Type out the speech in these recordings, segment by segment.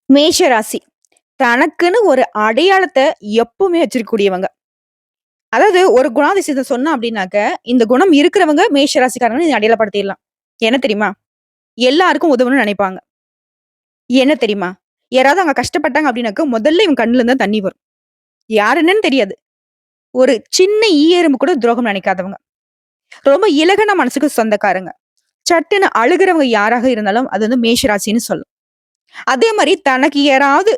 மேஷ ராசி. தனக்குன்னு ஒரு அடையாளத்த எப்பவுமே வச்சிருக்கக்கூடியவங்க. அதாவது ஒரு குணாதிசயத்த சொன்னோம் அப்டின்னாக்க, இந்த குணம் இருக்கிறவங்க மேஷ ராசிக்காரங்கன்னு நீங்க அடையாளப்படுத்திர்லாம். என்ன தெரியுமா? எல்லாருக்கும் உதவணும்னு நெனைப்பாங்க. என்ன தெரியுமா? யாராவது அங்க கஷ்டப்பட்டாங்க அப்டின்னாக்க, முதல்ல இவங்க கண்ணுல இருந்து தான் தண்ணி வரும். யாருன்னன்னு தெரியாது. ஒரு சின்ன ஈ எறும்பு கூட துரோகம் நெனைக்காதவங்க. ரொம்ப இலகுன மனசுக்கு சொந்தக்காரங்க. சட்டுன்னு அழுகுறவங்க யாராக இருந்தாலும், அது வந்து மேஷ ராசின்னு சொல்லலாம். அதே மாரி தனக்கு யாராவது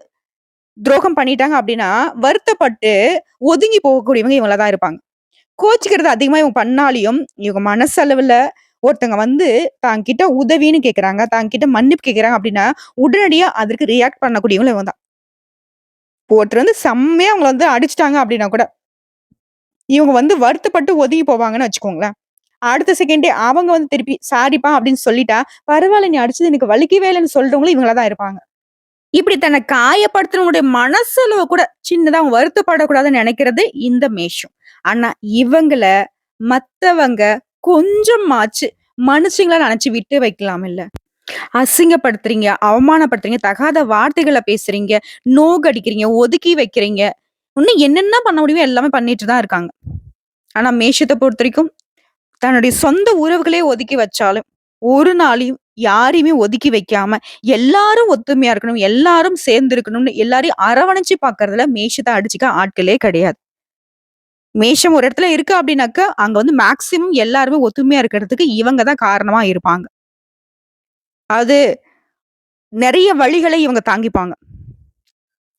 துரோகம் பண்ணிட்டாங்க அப்டின்னா, வருத்தப்பட்டு ஒதுங்கி போகக்கூடியவங்க இவங்களா தான் இருப்பாங்க. கோச்சுக்கிறது அதிகமா இவங்க பண்ணாலியும், இவங்க மனசளவுல ஒருத்தங்க வந்து தாங்கிட்ட உதவின்னு கேட்கறாங்க, தாங்கிட்ட மன்னிப்பு கேட்கறாங்க அப்டின்னா, உடனடியா அதற்கு ரியாக்ட் பண்ணக்கூடியவங்களும் இவங்க தான். ஒருத்தர் வந்து செம்மையா அவங்கள வந்து அடிச்சுட்டாங்க அப்டின்னா கூட, இவங்க வந்து வருத்தப்பட்டு ஒதுங்கி போவாங்கன்னு வச்சுக்கோங்களேன். அடுத்த செகண்டே அவங்க வந்து திருப்பி சாரிப்பா அப்டின்னு சொல்லிட்டா, பரவால்ல நீ அடிச்சது எனக்கு வலிக்கவே இல்லன்னு சொல்றவங்களும் இவங்களா தான் இருப்பாங்க. இப்படி தன்னை காயப்படுத்துனவங்களுடைய மனசளவு கூட சின்னதா அவங்க வருத்தப்படக்கூடாதுன்னு நெனைக்கிறது இந்த மேஷம். ஆனா இவங்கள மத்தவங்க கொஞ்சமாச்சு மனுஷங்களா நெனச்சு விட்டு வைக்கலாம்ல்ல. அசிங்கப்படுத்துறீங்க, அவமானப்படுத்துறீங்க, தகாத வார்த்தைகள பேசுறீங்க, நோகடிக்கிறீங்க, ஒதுக்கி வைக்கிறீங்க. இன்னும் என்னென்ன பண்ண முடியுமோ எல்லாமே பண்ணிட்டு தான் இருக்காங்க. ஆனா மேஷத்த பொறுத்தவரைக்கும் தன்னுடைய சொந்த உறவுகளே ஒதுக்கி வச்சாலும், ஒரு நாளையும் யாரையுமே ஒதுக்கி வைக்காம, எல்லாரும் ஒத்துமையா இருக்கணும், எல்லாரும் சேர்ந்து இருக்கணும்னு எல்லாரையும் அரவணைச்சு பார்க்கறதுல மேஷத்த அடிச்சுக்க ஆட்களே கிடையாது. மேஷம் ஒரு இடத்துல இருக்கு அப்டின்னாக்க, அங்க வந்து மேக்ஸிமம் எல்லாருமே ஒத்துமையா இருக்கிறதுக்கு இவங்க தான் காரணமா இருப்பாங்க. அது நெறைய வழிகளை இவங்க தாங்கிப்பாங்க.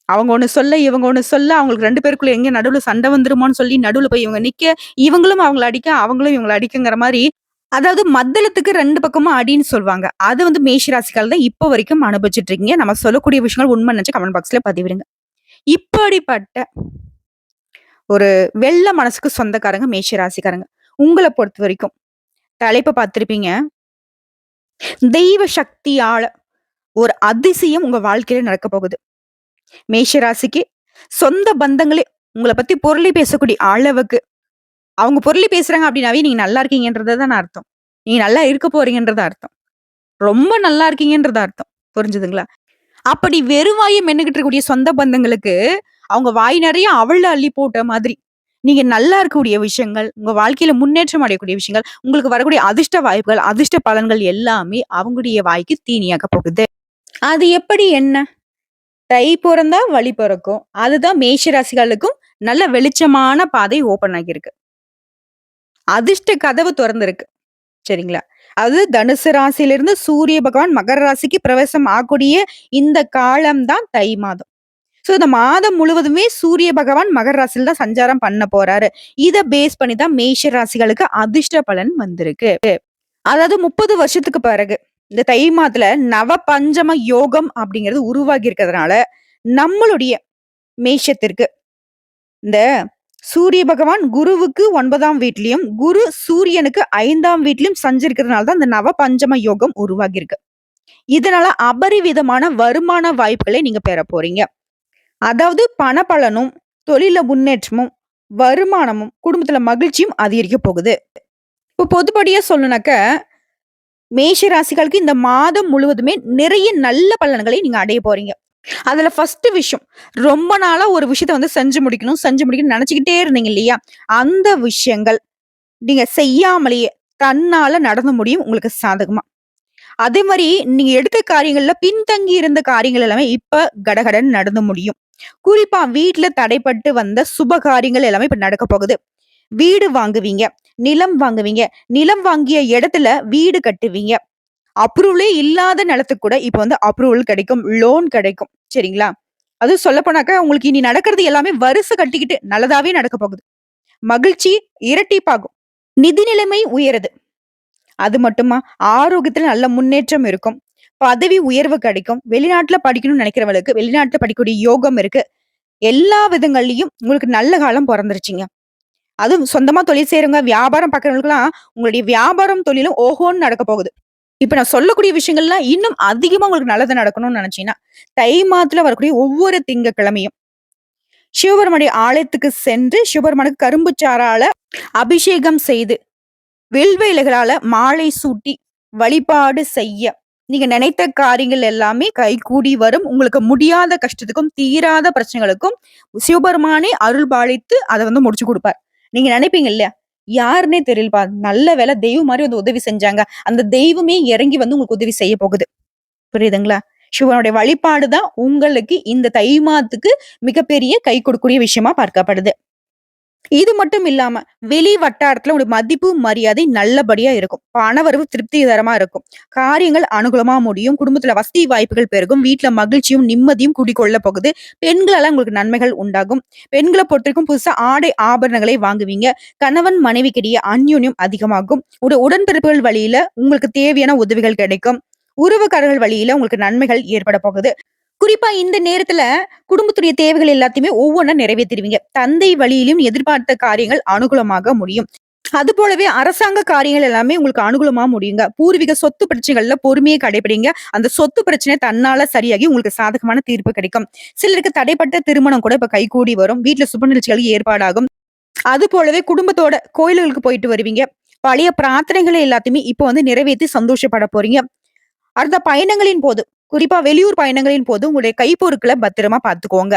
அவங்க ஒண்ணு சொல்ல, இவங்க ஒண்ணு சொல்ல, அவங்களுக்கு 2 பேருக்குள்ள எங்க நடுவுல சண்டை வந்துருமோன்னு சொல்லி நடுவுல போய் இவங்க நிக்க, இவங்களும் அவங்கள அடிக்க, அவங்களும் இவங்கள அடிக்கங்கிற மாரி அதாவது மத்தளத்துக்கு 2 பக்கமும் அடின்னு சொல்வாங்க. அது வந்து மேஷ ராசிக்காரர்கள் தான் இப்ப வரைக்கும் அனுபவிச்சுட்டு இருக்கீங்க. நம்ம சொல்லக்கூடிய விஷயங்கள் உண்மைன்னு நெனச்சு கமெண்ட் பாக்ஸ்ல பதிவிடுங்க. இப்படிப்பட்ட ஒரு வெள்ள மனசுக்கு சொந்தக்காரங்க மேஷ ராசிக்காரங்க. உங்கள பொறுத்தவரைக்கும் தலைப்ப பார்த்திருப்பீங்க. தெய்வ சக்தியால ஒரு அதிசயம் உங்க வாழ்க்கையில நடக்கப் போகுது. மேஷ ராசிக்கு சொந்த பந்தங்களே உங்கள பத்தி புரளி பேசக்கூடிய அளவுக்கு அவங்க புரளி பேசுறாங்க அப்படின்னாவே நீங்க நல்லா இருக்கீங்கன்றது தான அர்த்தம். நீங்க நல்லா இருக்க போறீங்கன்றது அர்த்தம். ரொம்ப நல்லா இருக்கீங்கன்றது அர்த்தம். புரிஞ்சுதுங்களா? அப்படி வெறும் வாய மென்னுகிட்டு இருக்கக்கூடிய சொந்த பந்தங்களுக்கு, அவங்க வாய் நெறைய அவள்ள அள்ளி போட்ட மாதிரி, நீங்க நல்லா இருக்கக்கூடிய விஷயங்கள், உங்க வாழ்க்கையில முன்னேற்றம் அடையக்கூடிய விஷயங்கள், உங்களுக்கு வரக்கூடிய அதிர்ஷ்ட வாய்ப்புகள், அதிர்ஷ்ட பலன்கள் எல்லாமே அவங்களுடைய வாய்க்கு தீனியாக போகுது. அது எப்படி என்ன? தை பொறந்தா வழி பொறக்கும். அதுதான் மேஷ ராசிகளுக்கும் நல்ல வெளிச்சமான பாதை ஓப்பன் ஆகியிருக்கு. அதிர்ஷ்ட கதவு தொறந்திருக்கு. சரிங்களா? அது தனுசு ராசியிலிருந்து சூரிய பகவான் மகர ராசிக்கு பிரவேசம் ஆகக்கூடிய இந்த காலம் தான் தை மாதம். சோ இந்த மாதம் முழுவதுமே சூரிய பகவான் மகர ராசியில தான் சஞ்சாரம் பண்ண போறாரு. இத பேஸ் பண்ணி தான் மேஷ ராசிகளுக்கு அதிர்ஷ்ட பலன் வந்திருக்கு. அதாவது 30 வருஷத்துக்கு பிறகு இந்த தை மாதத்துல நவ பஞ்சம யோகம் அப்படிங்கிறது உருவாகி இருக்கிறதுனால, நம்மளுடைய மேஷத்திற்கு இந்த சூரிய பகவான் குருவுக்கு 9ஆம் வீட்லயும், குரு சூரியனுக்கு 5ஆம் வீட்லயும் சஞ்சரிக்கிறதுனால தான் இந்த நவ பஞ்சம யோகம் உருவாகியிருக்கு. இதனால அபரிவிதமான வருமான வாய்ப்புகளை நீங்க பெற போறீங்க. அதாவது பணபலனும், தொழில்ல முன்னேற்றமும், வருமானமும், குடும்பத்துல மகிழ்ச்சியும் அதிகரிக்க போகுது. இப்போ பொதுப்படியா சொல்லணும்னாக்க, மேஷ ராசிகளுக்கு இந்த மாதம் முழுவதுமே நிறைய நல்ல பலன்களை நீங்க அடைய போறீங்க. அதுல ஃபர்ஸ்ட் விஷயம், ரொம்ப நாளா ஒரு விஷயத்த வந்து செஞ்சு முடிக்கணும்னு நெனச்சுக்கிட்டே இருந்தீங்க இல்லையா? அந்த விஷயங்கள் நீங்க செய்யாமலேயே தன்னால நடந்து முடியும் உங்களுக்கு சாதகமா. அதே மாரி நீங்க எடுத்த காரியங்கள்ல பின்தங்கி இருந்த காரியங்கள் எல்லாமே இப்ப கடகடன்னு நடந்து முடியும். குறிப்பா வீட்ல தடைப்பட்டு வந்த சுப காரியங்கள் எல்லாமே இப்ப நடக்க போகுது. வீடு வாங்குவீங்க, நிலம் வாங்குவீங்க, நிலம் வாங்கிய இடத்துல வீடு கட்டுவீங்க. அப்ரூவலே இல்லாத நிலத்துக்கு கூட இப்ப வந்து அப்ரூவல் கிடைக்கும். லோன் கிடைக்கும். சரிங்களா? அதுவும் சொல்லப்போனாக்கா உங்களுக்கு இனி நடக்கிறது எல்லாமே வரிசை கட்டிக்கிட்டு நல்லதாவே நடக்க போகுது. மகிழ்ச்சி இரட்டிப்பாகும். நிதி நிலைமை உயருது. அது மட்டுமா, ஆரோக்கியத்துல நல்ல முன்னேற்றம் இருக்கும். பதவி உயர்வு கிடைக்கும். வெளிநாட்டுல படிக்கணும்னு நினைக்கிறவங்களுக்கு, வெளிநாட்டுல படிக்கக்கூடிய யோகம் இருக்கு. எல்லா விதங்கள்லயும் உங்களுக்கு நல்ல காலம் பொறந்துருச்சுங்க. அதுவும் சொந்தமா தொழில் செய்றவங்க, வியாபாரம் பார்க்கிறவங்களுக்கெல்லாம் உங்களுடைய வியாபாரம், தொழிலும் ஓஹோன்னு நடக்க போகுது. இப்ப நான் சொல்லக்கூடிய விஷயங்கள்லாம் இன்னும் அதிகமா உங்களுக்கு நல்லது நடக்கணும்னு நினைச்சீங்கன்னா, தை மாதத்துல வரக்கூடிய ஒவ்வொரு திங்கட்கிழமையும் சிவபெருமானுடைய ஆலயத்துக்கு சென்று, சிவபெருமானுக்கு கரும்பு சாறால அபிஷேகம் செய்து, வில்வ இலைகளால மாலை சூட்டி வழிபாடு செய்ய, நீங்க நினைத்த காரியங்கள் எல்லாமே கைகூடி வரும். உங்களுக்கு முடியாத கஷ்டத்துக்கும், தீராத பிரச்சனைகளுக்கும் சிவபெருமானே அருள் பாலித்து அத வந்து முடிச்சு குடுப்பார். நீங்க நினைப்பீங்க இல்லையா? யாருன்னே தெரியலப்பா. நல்ல வேளை தெய்வம் மாரி வந்து உதவி செஞ்சாங்க. அந்த தெய்வமே இறங்கி வந்து உங்களுக்கு உதவி செய்ய போகுது. புரியுதுங்களா? சிவனுடைய வழிபாடு தான் உங்களுக்கு இந்த தை மாதத்துக்கு மிகப்பெரிய கை கொடுக்கக்கூடிய விஷயமா பார்க்கப்படுது. இது மட்டும் இல்லாம, வெளி வட்டாரத்துல ஒரு மதிப்பு, மரியாதை நல்லபடியா இருக்கும். பணவரவு திருப்திகரமா இருக்கும். காரியங்கள் அனுகூலமா முடியும். குடும்பத்துல வசதி வாய்ப்புகள் பெருகும். வீட்ல மகிழ்ச்சியும், நிம்மதியும் குடிகொள்ள போகுது. பெண்களால உங்களுக்கு நன்மைகள் உண்டாகும். பெண்கள பொறுத்தவரைக்கும் புதுசா ஆடை, ஆபரணங்களை வாங்குவீங்க. கணவன் மனைவிக்கிடையே அந்யோன்யம் அதிகமாகும். உடன்பிறப்புகள் வழியில உங்களுக்கு தேவையான உதவிகள் கிடைக்கும். உறவுக்காரர்கள் வழியில உங்களுக்கு நன்மைகள் ஏற்பட போகுது. குறிப்பா இந்த நேரத்துல குடும்பத்துடைய தேவைகள் எல்லாத்தையுமே ஒவ்வொன்னா நிறைவேத்திருவீங்க. தந்தை வழியிலும் எதிர்பார்த்த காரியங்கள் அனுகூலமாக முடியும். அது போலவே அரசாங்க காரியங்கள் எல்லாமே உங்களுக்கு அனுகூலமா முடியுங்க. பூர்வீக சொத்து பிரச்சனைகள்ல பொறுமையை கடைபிடிங்க. அந்த சொத்து பிரச்சனை தன்னால சரியாகி உங்களுக்கு சாதகமான தீர்ப்பு கிடைக்கும். சிலருக்கு தடைப்பட்ட திருமணம் கூட இப்ப கைகூடி வரும். வீட்ல சுப நிகழ்ச்சிகளுக்கு ஏற்பாடாகும். அது போலவே குடும்பத்தோட கோயில்களுக்கு போயிட்டு வருவீங்க. பழைய பிரார்த்தனைகளை எல்லாத்தையுமே இப்ப வந்து நிறைவேத்தி சந்தோஷப்பட போறீங்க. அடுத்த பயணங்களின் போது, குறிப்பா வெளியூர் பயணங்களின் போது உங்களுடைய கைப்பொருட்கள பத்திரமா பார்த்துக்கோங்க.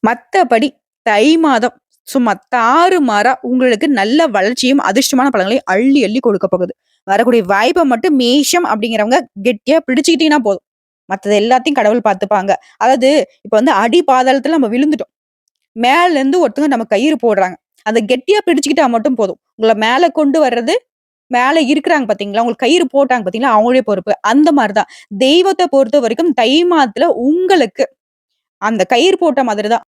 மத்தபடி தை மாதம் சும்மா தாறுமாறா உங்களுக்கு நல்ல வளர்ச்சியும், அதிர்ஷ்டமான பலன்களையும் அள்ளி அள்ளி கொடுக்க போகுது. வரக்கூடிய வாய்ப்ப மட்டும் மேஷம் அப்படிங்கிறவங்க கெட்டியா பிடிச்சுக்கிட்டீங்கன்னா போதும். மத்தது எல்லாத்தையும் கடவுள் பார்த்துப்பாங்க. அதாவது இப்ப வந்து அடி பாதாளத்துல நம்ம விழுந்துட்டோம். மேல இருந்து ஒருத்தவங்க நம்ம கயிறு போடுறாங்க. அத கெட்டியா பிடிச்சுக்கிட்டா மட்டும் போதும். உங்கள மேல கொண்டு வர்றது மேல இருக்கிறாங்க பாத்தீங்களா? உங்களுக்கு கயிறு போட்டாங்க பாத்தீங்களா? அவங்களுடைய பொறுப்பு. அந்த மாரி தான். தெய்வத்த பொறுத்தவரைக்கும் தை மாதத்துல உங்களுக்கு அந்த கயிறு போட்ட மாதிரி தான்.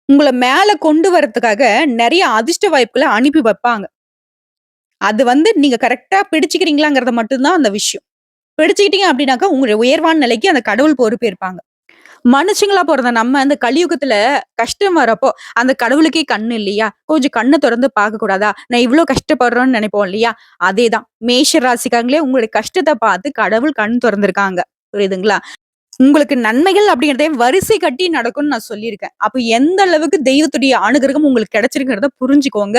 உங்கள மேல கொண்டு வரதுக்காக நெறைய அதிர்ஷ்ட வாய்ப்புகள அனுப்பி வைப்பாங்க. அது வந்து நீங்க கரெக்ட்டா பிடிச்சுக்கிறீங்களாங்கிறது மட்டும் தான் அந்த விஷயம். பிடிச்சுக்கிட்டீங்க அப்டின்னாக்கா, உங்களுடைய உயர்வான நிலைக்கு அந்த கடவுள் பொறுப்பேற்பாங்க. மனுஷங்களா பொறந்த நம்ம அந்த கலியுகத்துல கஷ்டம் வரப்போ, அந்த கடவுளுக்கே கண்ணு இல்லையா? கொஞ்சம் கண்ண தொறந்து பார்க்க கூடாதா? நான் இவ்ளோ கஷ்டப்படுறோம்னு நெனைப்போம் இல்லையா? அதேதான். மேஷ ராசிக்காரங்களே உங்களுடைய கஷ்டத்த பார்த்து கடவுள் கண் தொறந்திருக்காங்க. புரியுதுங்களா? உங்களுக்கு நன்மைகள் அப்படிங்கிறதே வரிசை கட்டி நடக்கும்னு நான் சொல்லியிருக்கேன். அப்ப எந்த அளவுக்கு தெய்வத்துடைய அனுகிரகம் உங்களுக்கு கிடைச்சிருக்கிறத புரிஞ்சுக்கோங்க.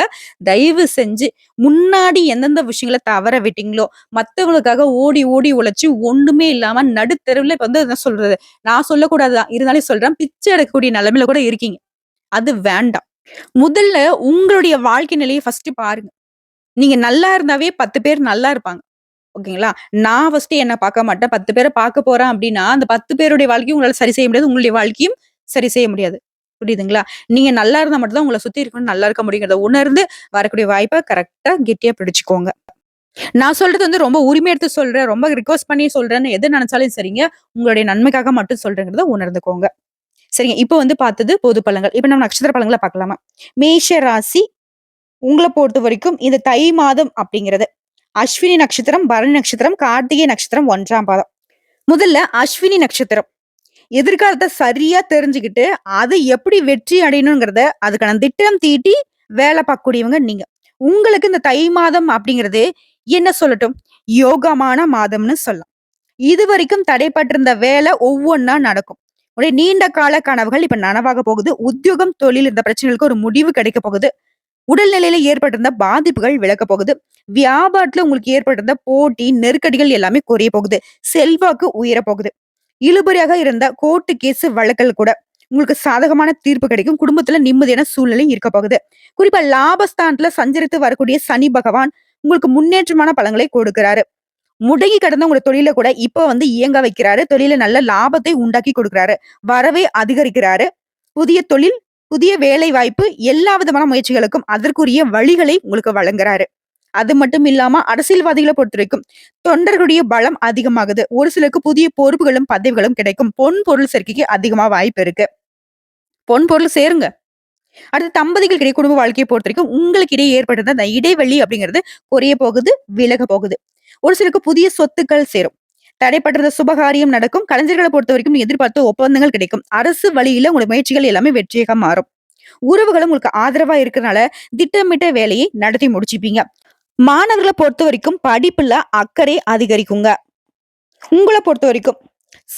தயவு செஞ்சு முன்னாடி எந்தெந்த விஷயங்கள தவற விட்டீங்களோ, மத்தவங்களுக்காக ஓடி ஓடி உழைச்சு ஒண்ணுமே இல்லாம நடுத்தெருவுல இப்ப வந்து என்ன சொல்றது? நான் சொல்லக்கூடாது தான். இருந்தாலும் சொல்றேன். பிச்சை எடுக்கக்கூடிய நிலைமையில கூட இருக்கீங்க. அது வேண்டாம். முதல்ல உங்களுடைய வாழ்க்கை நிலைய ஃபர்ஸ்ட்டு பாருங்க. நீங்க நல்லா இருந்தாவே 10 பேர் நல்லா இருப்பாங்க. ஓகேங்களா? நான் ஃபர்ஸ்ட்டு என்ன பார்க்க மாட்டேன். 10 பேர பார்க்க போறேன் அப்டின்னா, அந்த 10 பேருடைய வாழ்க்கையும் உங்களால சரி செய்ய முடியாது. உங்களுடைய வாழ்க்கையும் சரி செய்ய முடியாது. புரியுதுங்களா? நீங்க நல்லா இருந்தா மட்டும் தான் உங்கள சுத்தி இருக்கவங்க நல்லா இருக்க முடியுங்கிறத உணர்ந்து வரக்கூடிய வாய்ப்ப கரெக்ட்டா கெட்டியா பிடிச்சுக்கோங்க. நான் சொல்றது வந்து ரொம்ப உரிமை எடுத்து சொல்றேன். ரொம்ப ரிக்வெஸ்ட் பண்ணி சொல்றேன்னு எது நெனச்சாலும் சரிங்க. உங்களுடைய நன்மைக்காக மட்டும் சொல்றேங்கிறத உணர்ந்துக்கோங்க. சரிங்க. இப்போ வந்து பார்த்தது பொது பலன்கள். இப்ப நம்ம நட்சத்திர பலன்கள பார்க்கலாமா? மேஷ ராசி உங்கள பொறுத்தவரைக்கும் இந்த தை மாதம் அப்படிங்கிறது அஸ்வினி நட்சத்திரம், பரணி நட்சத்திரம், கார்த்திகை நட்சத்திரம் 1ஆம் பாதம். முதல்ல அஸ்வினி நட்சத்திரம். எதிர்காலத்த சரியா தெரிஞ்சுக்கிட்டு, அதை எப்படி வெற்றி அடையணுங்கிறத அதுக்கான திட்டம் தீட்டி வேலை பார்க்கக்கூடியவங்க நீங்க. உங்களுக்கு இந்த தை மாதம் அப்படிங்கிறது என்ன சொல்லட்டும்? யோகமான மாதம்னு சொல்லலாம். இதுவரைக்கும் தடைப்பட்டிருந்த வேலை ஒவ்வொன்னா நடக்கும். உடைய நீண்ட கால கனவுகள் இப்ப நனவாக போகுது. உத்தியோகம், தொழில் இந்த பிரச்சனைகளுக்கு ஒரு முடிவு கிடைக்க போகுது. உடல்நிலையில ஏற்பட்டிருந்த பாதிப்புகள் விலக போகுது. வியாபாரத்துல உங்களுக்கு ஏற்பட்டிருந்த போட்டி, நெருக்கடிகள் எல்லாமே குறைய போகுது. செல்வாக்கு உயர போகுது. இழுபறியாக இருந்த கோர்ட்டு கேஸ் வழக்குகள் கூட உங்களுக்கு சாதகமான தீர்ப்பு கிடைக்கும். குடும்பத்துல நிம்மதியான சூழ்நிலை இருக்க போகுது. குறிப்பா லாபஸ்தானத்துல சஞ்சரித்து வரக்கூடிய சனி பகவான் உங்களுக்கு முன்னேற்றமான பலன்களை கொடுக்கிறாரு. முடங்கி கிடந்த உங்க தொழில கூட இப்ப வந்து இயங்க வைக்கிறாரு. தொழில நல்ல லாபத்தை உண்டாக்கி கொடுக்கிறாரு. வரவை அதிகரிக்கிறாரு. புதிய தொழில், புதிய வேலை வாய்ப்பு எல்லா விதமான முயற்சிகளுக்கும் அதற்குரிய வழிகளை உங்களுக்கு வழங்குறாரு. அது மட்டும் இல்லாம அரசியல்வாதிகளை பொறுத்தவரைக்கும் தொண்டர்களுடைய பலம் அதிகமாகுது. ஒரு சிலருக்கு புதிய பொறுப்புகளும், பதவிகளும் கிடைக்கும். பொன் பொருள் சேர்க்கைக்கு அதிகமா வாய்ப்பு இருக்கு. பொன் பொருள் சேருங்க. அடுத்து தம்பதிகளுக்கிடையே குடும்ப வாழ்க்கையை பொறுத்தவரைக்கும் உங்களுக்கு இடையே ஏற்பட்டிருந்த அந்த இடைவெளி அப்படிங்கிறது குறைய போகுது, விலக போகுது. ஒரு சிலருக்கு புதிய சொத்துக்கள் சேரும். தடைப்பட்டிருந்த சுபகாரியம் நடக்கும். கலைஞர்களை பொறுத்தவரைக்கும் எதிர்பார்த்த ஒப்பந்தங்கள் கிடைக்கும். அரசு வழியில உங்களுடைய முயற்சிகள் எல்லாமே வெற்றியாக மாறும். உறவுகளும் உங்களுக்கு ஆதரவா இருக்கறனால திட்டமிட்ட வேலையை நடத்தி முடிச்சுப்பீங்க. மாணவர்கள பொறுத்தவரைக்கும் படிப்புல அக்கறை அதிகரிக்குங்க. உங்கள பொறுத்தவரைக்கும்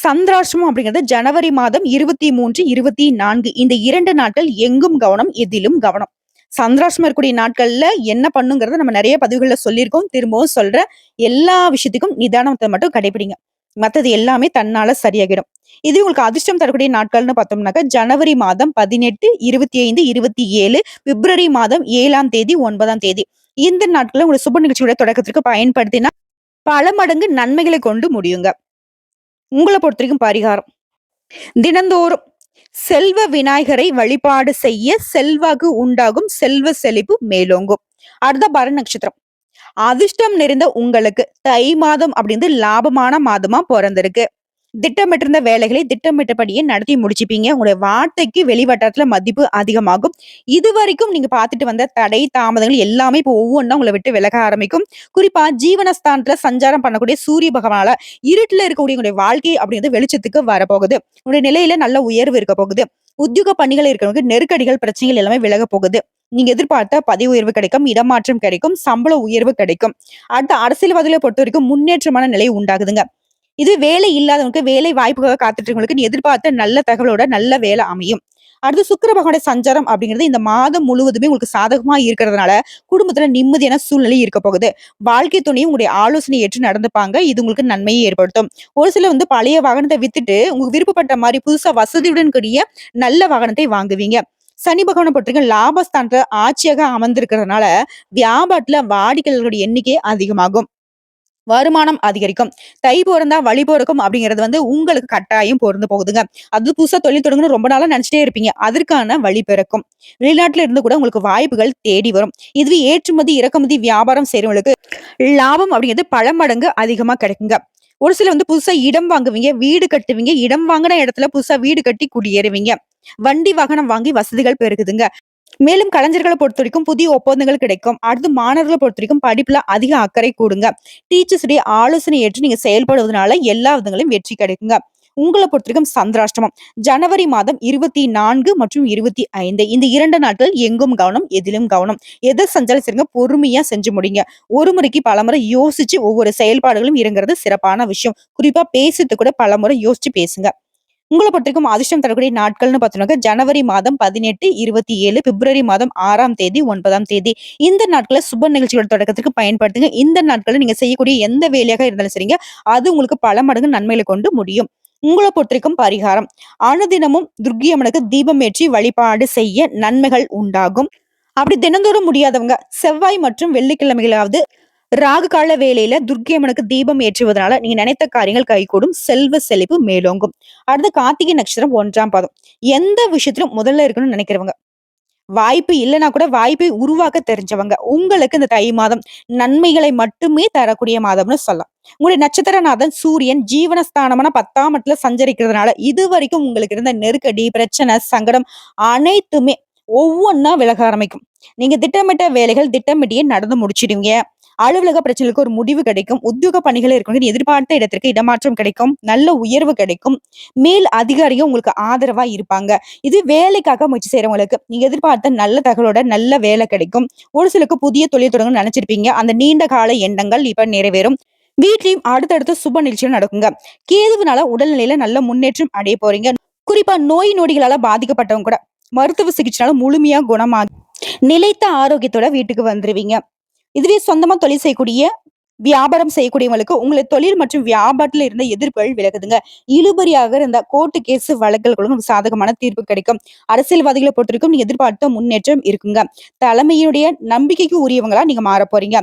சந்திராஷ்டமம் அப்படிங்கிறது ஜனவரி மாதம் 23, 24 இந்த 2 நாட்கள் எங்கும் கவனம், எதிலும் கவனம். சந்திராஷ்டமம் இருக்கக்கூடிய நாட்கள்ல என்ன பண்ணுங்கிறத நம்ம நெறைய பதிவுகள்ல சொல்லியிருக்கோம். திரும்பவும் சொல்றேன். எல்லா விஷயத்துக்கும் நிதானத்த மட்டும் கடைபிடிங்க. மத்தது எல்லாமே தன்னால சரியாகிடும். இது உங்களுக்கு அதிர்ஷ்டம் தரக்கூடிய நாட்கள்னு பார்த்தோம்னாக்கா, ஜனவரி மாதம் 18, 25, 27, பிப்ரவரி மாதம் 7ஆம் தேதி, 9ஆம் தேதி. இந்த நாட்கள உங்க சுப நிகழ்ச்சியோட தொடக்கத்திற்கு பயன்படுத்தினா, பல மடங்கு நன்மைகளை கொண்டு முடியுங்க. உங்கள பொறுத்தவரைக்கும் பரிகாரம். தினந்தோறும் செல்வ விநாயகரை வழிபாடு செய்ய செல்வாக்கு உண்டாகும், செல்வ செழிப்பு மேலோங்கும். அடுத்த பரண நட்சத்திரம். அதிர்ஷ்டம் நிறைந்த உங்களுக்கு தை மாதம் அப்படின்றது லாபமான மாதமா பொறந்திருக்கு. திட்டமிட்டிருந்த வேலைகளை திட்டமிட்டபடியே நடத்தி முடிச்சுப்பீங்க. உங்களுடைய வார்த்தைக்கு வெளிவட்டாரத்துல மதிப்பு அதிகமாகும். இதுவரைக்கும் நீங்க பார்த்துட்டு வந்த தடை, தாமதங்கள் எல்லாமே இப்போ ஒவ்வொன்னா உங்கள விட்டு விலக ஆரம்பிக்கும். குறிப்பா ஜீவனஸ்தானத்துல சஞ்சாரம் பண்ணக்கூடிய சூரிய பகவானால இருட்டுல இருக்கக்கூடிய உங்களுடைய வாழ்க்கை அப்படிங்கிறது வெளிச்சத்துக்கு வரப்போகுது. உங்களுடைய நிலையில நல்ல உயர்வு இருக்க போகுது. உத்தியோக பணிகள் இருக்கிறவங்க நெருக்கடிகள், பிரச்சனைகள் எல்லாமே விலக போகுது. நீங்க எதிர்பார்த்த பதவி உயர்வு கிடைக்கும், இடமாற்றம் கிடைக்கும், சம்பள உயர்வு கிடைக்கும். அடுத்த அரசியல்வாதிகளை பொறுத்தவரைக்கும் முன்னேற்றமான நிலை உண்டாகுதுங்க. இது வேலை இல்லாதவங்களுக்கு வேலை வாய்ப்புக்காக காத்துட்டு இருக்கவங்களுக்கு நீ எதிர்பார்த்த நல்ல தகவலோட நல்ல வேலை அமையும். அடுத்து சுக்கிர பகவானுடைய சஞ்சாரம் அப்படிங்கிறது இந்த மாதம் முழுவதுமே உங்களுக்கு சாதகமா இருக்கிறதுனால குடும்பத்துல நிம்மதியான சூழ்நிலை இருக்க போகுது. வாழ்க்கை துணையும் உங்களுடைய ஆலோசனை ஏற்று நடந்துப்பாங்க. இது உங்களுக்கு நன்மையை ஏற்படுத்தும். ஒரு சிலர் வந்து பழைய வாகனத்தை வித்துட்டு உங்களுக்கு விருப்பப்பட்ட மாதிரி புதுசா வசதியுடன் கூடிய நல்ல வாகனத்தை வாங்குவீங்க. சனி பகவானை பொறுத்தவரைக்கும் லாபஸ்தானத்துல ஆட்சியாக அமர்ந்திருக்கிறதுனால வியாபாரத்துல வாடிக்கையாளர்களுடைய எண்ணிக்கை அதிகமாகும். வருமானம் அதிகரிக்கும். தை பொறந்தா வழி பொறக்கும் அப்படிங்கிறது வந்து உங்களுக்கு கட்டாயம் பொருந்து போகுதுங்க. அது புதுசா தொழில் தொடங்கணும்னு ரொம்ப நாளா நினைச்சிட்டே இருப்பீங்க. அதற்கான வழி பிறக்கும். வெளிநாட்டுல இருந்து கூட உங்களுக்கு வாய்ப்புகள் தேடி வரும். இதுவே ஏற்றுமதி, இறக்குமதி வியாபாரம் செய்றவங்களுக்கு லாபம் அப்படிங்கிறது பல மடங்கு அதிகமா கிடைக்குங்க. ஒரு சிலர் வந்து புதுசா இடம் வாங்குவீங்க, வீடு கட்டுவீங்க. இடம் வாங்குன இடத்துல புதுசா வீடு கட்டி குடியேறுவீங்க. வண்டி வாகனம் வாங்கி வசதிகள் பெருகுதுங்க. மேலும் கலைஞர்களை பொறுத்தவரைக்கும் புதிய ஒப்பந்தங்கள் கிடைக்கும். அடுத்து மாணவர்களை பொறுத்தவரைக்கும் படிப்புல அதிக அக்கறை கூடுங்க. டீச்சர்ஸ் உடைய ஆலோசனை ஏற்று நீங்க செயல்படுவதனால எல்லா விதங்களும் வெற்றி கிடைக்குங்க. உங்களை பொறுத்தவரைக்கும் சந்திராஷ்டமம் ஜனவரி மாதம் 24 மற்றும் 25 இந்த 2 நாட்கள் எங்கும் கவனம், எதிலும் கவனம். எதை செஞ்சாலும் சரிங்க பொறுமையா செஞ்சு முடிங்க. ஒரு முறைக்கு பலமுறை யோசிச்சு ஒவ்வொரு செயல்பாடுகளும் இறங்குறது சிறப்பான விஷயம். குறிப்பா பேசுறது கூட பலமுறை யோசிச்சு பேசுங்க. உங்கள பொறுத்தவரைக்கும் அதிர்ஷ்டம் தரக்கூடிய நாட்கள்னு பார்த்தோம்னாக்க, ஜனவரி மாதம் 18, 27, பிப்ரவரி மாதம் 6ஆம் தேதி, 9ஆம் தேதி. இந்த நாட்கள சுப நிகழ்ச்சியோட தொடக்கத்துக்கு பயன்படுத்துங்க. இந்த நாட்கள்ல நீங்க செய்யக்கூடிய எந்த வேலையாக இருந்தாலும் சரிங்க, அது உங்களுக்கு பல மடங்கு நன்மைகளை கொண்டு முடியும். உங்கள பொறுத்தவரைக்கும் பரிகாரம். அனுதினமும் துர்க்கை அம்மனுக்கு தீபம் ஏற்றி வழிபாடு செய்ய நன்மைகள் உண்டாகும். அப்படி தினந்தோறும் முடியாதவங்க செவ்வாய் மற்றும் வெள்ளிக்கிழமைகளாவது ராகு கால வேளையில துர்க்கை அம்மனுக்கு தீபம் ஏற்றுவதனால நீங்க நினைத்த காரியங்கள் கைகூடும், செல்வ செழிப்பு மேலோங்கும். அடுத்து கார்த்திகை நட்சத்திரம் 1ஆம் பாதம். எந்த விஷயத்திலும் முதல்ல இருக்கணும்னு நினைக்கிறவங்க. வாய்ப்பு இல்லைன்னா கூட வாய்ப்பை உருவாக்க தெரிஞ்சவங்க. உங்களுக்கு இந்த தை மாதம் நன்மைகளை மட்டுமே தரக்கூடிய மாதம்னு சொல்லலாம். உங்களுடைய நட்சத்திரநாதன் சூரியன் ஜீவனஸ்தானமான 10ஆம் இடத்துல சஞ்சரிக்கிறதுனால இதுவரைக்கும் உங்களுக்கு இருந்த நெருக்கடி, பிரச்சனை, சங்கடம் அனைத்துமே ஒவ்வொன்னா விலக ஆரம்பிக்கும். நீங்க திட்டமிட்ட வேலைகள் திட்டமிட்டியே நடந்து முடிச்சிடுவீங்க. அலுவலக பிரச்சனைகளுக்கு ஒரு முடிவு கிடைக்கும். உத்தியோக பணிகள் இருக்கணும் எதிர்பார்த்த இடத்திற்கு இடமாற்றம் கிடைக்கும். நல்ல உயர்வு கிடைக்கும். மேல் அதிகாரியும் உங்களுக்கு ஆதரவா இருப்பாங்க. இது வேலைக்காக முயற்சி செய்றவங்களுக்கு நீங்க எதிர்பார்த்த நல்ல தகவலோட நல்ல வேலை கிடைக்கும். ஒரு சிலருக்கு புதிய தொழில் தொடங்கணும்னு நினைச்சிருப்பீங்க. அந்த நீண்ட கால எண்ணங்கள் இப்ப நிறைவேறும். வீட்லயும் அடுத்தடுத்த சுப நிகழ்ச்சிகள் நடக்குங்க. கேதுவினால உடல்நிலையில நல்ல முன்னேற்றம் அடைய போறீங்க. குறிப்பா நோய் நொடிகளால பாதிக்கப்பட்டவங்க கூட மருத்துவ சிகிச்சைனால முழுமையா குணமாகி நிலைத்த ஆரோக்கியத்தோட வீட்டுக்கு வந்துருவீங்க. இதுவே சொந்தமா தொழில் செய்யக்கூடிய வியாபாரம் செய்யக்கூடியவங்களுக்கு உங்களை தொழில் மற்றும் வியாபாரத்துல இருந்த எதிர்ப்புகள் விலகுதுங்க. இழுபறியாக இருந்த கோர்ட்டு கேஸ் வழக்குகளும் உங்களுக்கு சாதகமான தீர்ப்பு கிடைக்கும். அரசியல்வாதிகளை பொறுத்தவரைக்கும் நீங்க எதிர்பார்த்த முன்னேற்றம் இருக்குங்க. தலைமையுடைய நம்பிக்கைக்கு உரியவங்களா நீங்க மாற போறீங்க.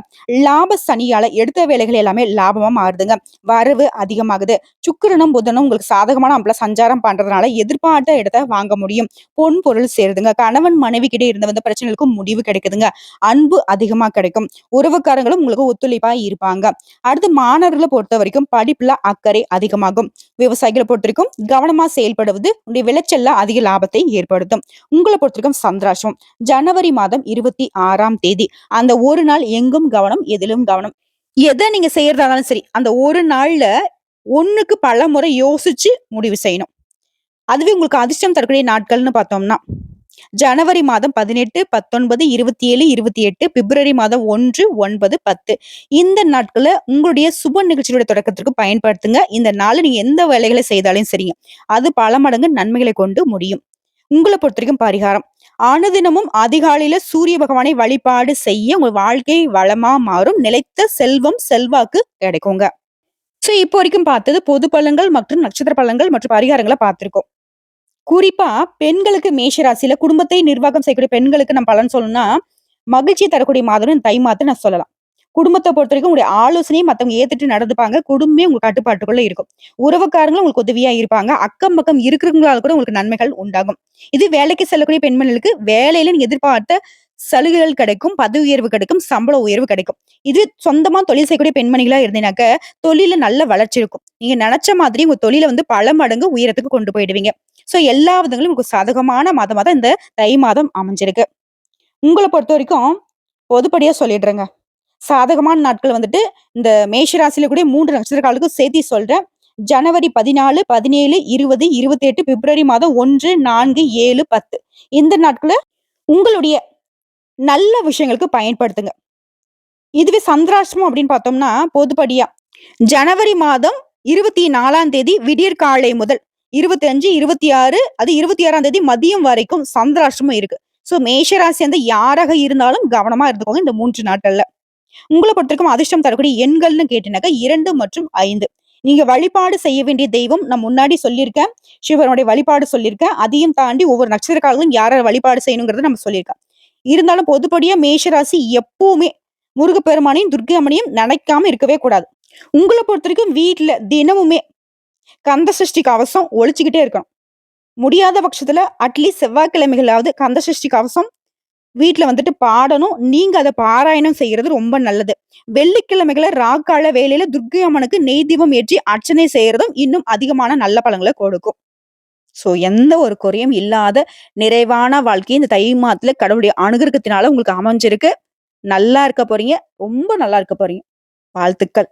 லாப சனியால எடுத்த வேலைகள் எல்லாமே லாபமா மாறுதுங்க. வரவு அதிகமாகுது. சுக்கிரனும் புதனும் உங்களுக்கு சாதகமான அமைப்புல சஞ்சாரம் பண்றதுனால எதிர்பார்த்த இடத்த வாங்க முடியும். பொன் பொருள் சேருதுங்க. கணவன் மனைவி கிட்ட இருந்த வந்த பிரச்சனைகளுக்கும் முடிவு கிடைக்குதுங்க. அன்பு அதிகமா கிடைக்கும். உறவுக்காரங்களும் உங்களுக்கு ஒத்துழைப்பா இருப்பாங்க. அடுத்து மாணவர்களை பொறுத்த வரைக்கும் படிப்புல அக்கறை அதிகமாகும். விவசாயிகளை பொறுத்த வரைக்கும் கவனமா செயல்படுவது உங்களுடைய விளைச்சல்ல அதிக லாபத்தை ஏற்படுத்தும். உங்களை பொறுத்த வரைக்கும் சந்திராஷ்டமம் ஜனவரி மாதம் 26ஆம் தேதி. அந்த ஒரு நாள் எங்கும் கவனம், எதிலும் கவனம். எதை நீங்க செய்யறதா இருந்தாலும் சரி, அந்த ஒரு நாள்ல ஒண்ணுக்கு பல முறை யோசிச்சு முடிவு செய்யணும். அதுவே உங்களுக்கு அதிர்ஷ்டம் தரக்கூடிய நாட்கள்னு பார்த்தோம்னா, ஜனவரி மாதம் 18, 19, 27, 28, பிப்ரவரி மாதம் 1, 9, 10 இந்த நாட்கள உங்களுடைய சுப நிகழ்ச்சியோட தொடக்கத்திற்கு பயன்படுத்துங்க. இந்த நாள்ல நீங்க எந்த வேலைகளை செய்தாலும் சரிங்க. அது பல மடங்கு நன்மைகளை கொண்டு முடியும். உங்கள பொறுத்தவரைக்கும் பரிகாரம். அனுதினமும் அதிகாலையில சூரிய பகவானை வழிபாடு செய்ய உங்க வாழ்க்கை வளமா மாறும். நிலைத்த செல்வம், செல்வாக்கு கிடைக்குங்க. சோ இப்போ வரைக்கும் பார்த்தது பொது பலன்கள் மற்றும் நட்சத்திர பலன்கள் மற்றும் பரிகாரங்கள பார்த்திருக்கோம். குறிப்பா பெண்களுக்கு மேஷ ராசியில குடும்பத்தை நிர்வாகம் செய்யக்கூடிய பெண்களுக்கு நம்ம பலன் சொல்லணும்னா, மகிழ்ச்சி தரக்கூடிய மாதம்னு இந்த தை மாதத்த நான் சொல்லலாம். குடும்பத்த பொறுத்தவரைக்கும் உங்களுடைய ஆலோசனைய மத்தவங்க ஏத்துட்டு நடந்துப்பாங்க. குடும்பமே உங்க கட்டுப்பாட்டுக்குள்ள இருக்கும். உறவுக்காரங்களும் உங்களுக்கு உதவியா இருப்பாங்க. அக்கம் பக்கம் இருக்கிறவங்களால கூட உங்களுக்கு நன்மைகள் உண்டாகும். இது வேலைக்கு செல்லக்கூடிய பெண்மணிகளுக்கு வேலையில நீங்க எதிர்பார்த்த சலுகைகள் கிடைக்கும், பதவி உயர்வு கிடைக்கும், சம்பள உயர்வு கிடைக்கும். இது சொந்தமா தொழில் செய்யக்கூடிய பெண்மணிகளா இருந்தீங்கனாக்க, தொழில்ல நல்ல வளர்ச்சி இருக்கும். நீங்க நெனச்ச மாதிரி உங்க தொழில வந்து பல மடங்கு உயரத்துக்கு கொண்டு போயிடுவீங்க. சோ எல்லா விதங்களும் உங்களுக்கு சாதகமான மாதமா தான் இந்த தை மாதம் அமைஞ்சிருக்கு. உங்கள பொறுத்தவரைக்கும் பொதுப்படையா சொல்லிடுறேங்க. சாதகமான நாட்கள் வந்துட்டு, இந்த மேஷ ராசியில கூடிய 3 நட்சத்திரக்காரர்களுக்கும் சேர்த்தி சொல்றேன். ஜனவரி 14, 17, 20, 28, பிப்ரவரி மாதம் 1, 4, 7, 10 இந்த நாட்கள உங்களுடைய நல்ல விஷயங்களுக்கு பயன்படுத்துங்க. இதுவே சந்திராஷ்டமம் அப்படின்னு பார்த்தோம்னா, பொதுப்படியா ஜனவரி மாதம் 24ஆம் தேதி விடியற் காலை முதல் 25, 26 அது 26ஆம் தேதி மதியம் வரைக்கும் சந்திராஷ்டமம் இருக்கு. சோ மேஷ ராசி சேர்ந்த யாராக இருந்தாலும் கவனமா இருந்துக்கோங்க இந்த 3 நாட்கள்ல. உங்கள பொறுத்தவரைக்கும் அதிர்ஷ்டம் தரக்கூடிய எண்கள்னு கேட்டீங்கன்னாக்கா 2 மற்றும் 5. நீங்க வழிபாடு செய்ய வேண்டிய தெய்வம் நான் முன்னாடி சொல்லியிருக்கேன். சிவனுடைய வழிபாடு சொல்லியிருக்கேன். அதையும் தாண்டி ஒவ்வொரு நட்சத்திரக்காரங்களும் யார வழிபாடு செய்யணுங்கிறத நம்ம சொல்லியிருக்கேன். இருந்தாலும் பொதுப்படியா மேஷ ராசி எப்பவுமே முருகப்பெருமானையும், துர்க்கை அம்மனையும் நினைக்காம இருக்கவே கூடாது. உங்கள பொறுத்தவரைக்கும் வீட்ல தினமுமே கந்த சஷ்டி கவசம் ஒழிச்சுக்கிட்டே இருக்கணும். முடியாத பட்சத்துல அட்லீஸ்ட் செவ்வாய்க்கிழமைகளாவது கந்த சஷ்டி கவசம் வீட்ல வந்துட்டு பாடணும். நீங்க அத பாராயணம் செய்யறது ரொம்ப நல்லது. வெள்ளிக்கிழமைகள்ல ராக்கால வேளையில துர்க்கை அம்மனுக்கு நெய் தீபம் ஏற்றி அர்ச்சனை செய்யறதும் இன்னும் அதிகமான நல்ல பலன்கள கொடுக்கும். சோ எந்த ஒரு குறையும் இல்லாத நிறைவான வாழ்க்கை இந்த தை மாதத்துல கடவுளுடைய அனுகிரகத்தினால உங்களுக்கு அமைஞ்சிருக்கு. நல்லா இருக்க போறீங்க. ரொம்ப நல்லா இருக்க போறீங்க. வாழ்த்துக்கள்.